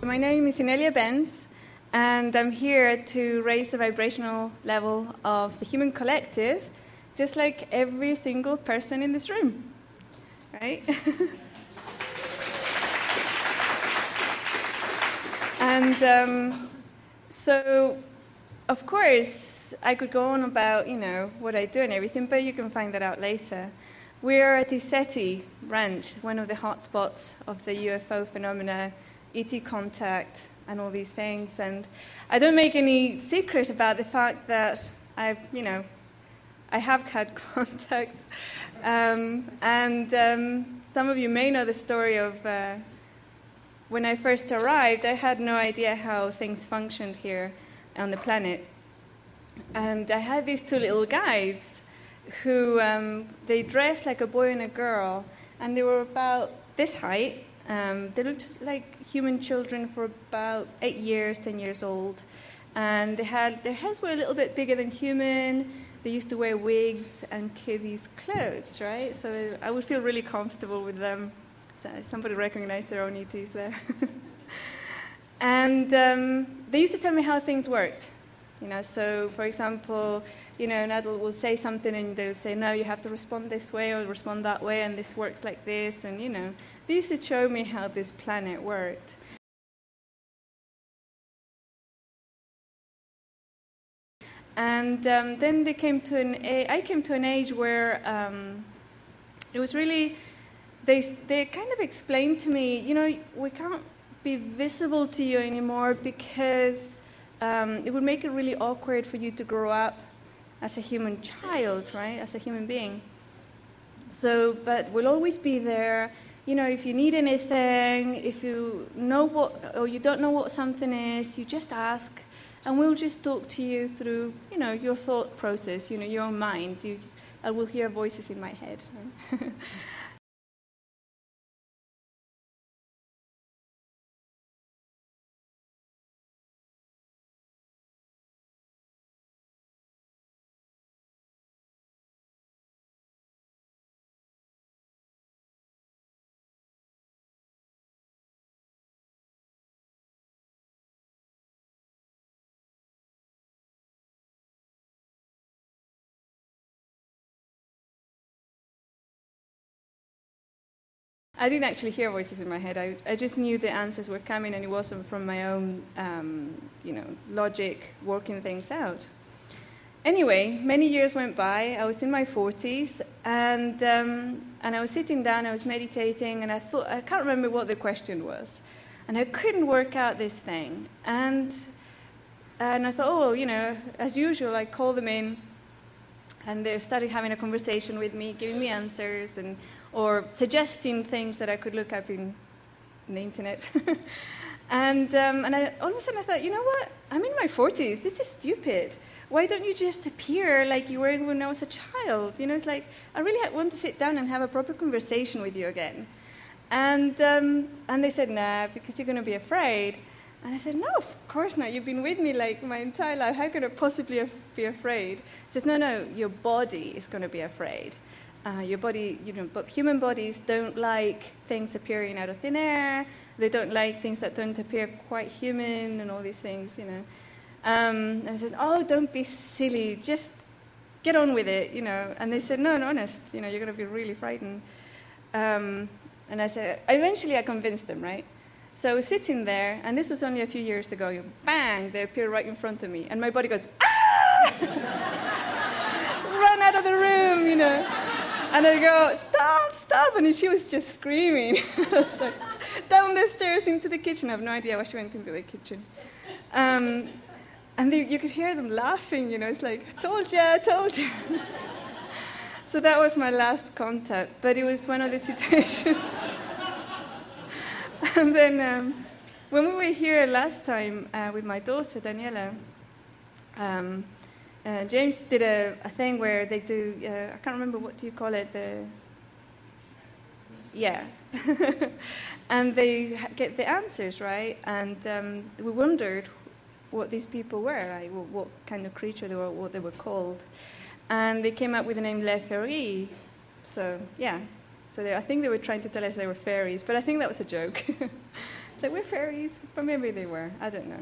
My name is Inelia Benz, and I'm here to raise the vibrational level of the human collective, just like every single person in this room, right? And so, of course, I could go on about, what I do and everything, but you can find that out later. We're at Iseti Ranch, one of the hotspots of the UFO phenomena, ET contact, and all these things. And I don't make any secret about the fact that I have had contacts. Some of you may know the story of when I first arrived, I had no idea how things functioned here on the planet. And I had these two little guides who, they dressed like a boy and a girl, and they were about this height. They looked like human children for about 8 years, 10 years old. And their heads were a little bit bigger than human. They used to wear wigs and kiddies' clothes, right? So I would feel really comfortable with them. So somebody recognized their own ETs there. And they used to tell me how things worked. So for example, an adult will say something and they'll say, no, you have to respond this way or respond that way, and this works like this, and they used to show me how this planet worked. And then I came to an age where it was really, they kind of explained to me, we can't be visible to you anymore because it would make it really awkward for you to grow up as a human child, right, as a human being. So, but we'll always be there. If you need anything, if you know what, or you don't know what something is, you just ask, and we'll just talk to you through, your thought process, your own mind. I will hear voices in my head. Right? I didn't actually hear voices in my head. I just knew the answers were coming, and it wasn't from my own, logic working things out. Anyway, many years went by. I was in my 40s, and I was sitting down. I was meditating, and I can't remember what the question was, and I couldn't work out this thing. And I thought, as usual, I called them in, and they started having a conversation with me, giving me answers, or suggesting things that I could look up in the internet. And all of a sudden I thought, you know what? I'm in my 40s. This is stupid. Why don't you just appear like you were when I was a child? It's like, I really want to sit down and have a proper conversation with you again. And they said, nah, because you're going to be afraid. And I said, no, of course not. You've been with me like my entire life. How could I possibly be afraid? He says, no, your body is going to be afraid. Your body, but human bodies don't like things appearing out of thin air. They don't like things that don't appear quite human and all these things, And I said, oh, don't be silly. Just get on with it, And they said, no, honest, you're going to be really frightened. And I said, eventually I convinced them, right? So I was sitting there, and this was only a few years ago. Bang, they appear right in front of me. And my body goes, ah! Run out of the room, And I go, stop. And she was just screaming. I was like, down the stairs into the kitchen. I have no idea why she went into the kitchen. And you could hear them laughing, It's like, I told you. So that was my last contact. But it was one of the situations. And then when we were here last time with my daughter, Daniela, James did a thing where they do, I can't remember, what do you call it? Yeah. And they get the answers, right? And we wondered what these people were, right? What kind of creature they were, what they were called. And they came up with the name Le Ferry. So, yeah. So I think they were trying to tell us they were fairies, but I think that was a joke. It's like, we're fairies, but maybe they were. I don't know.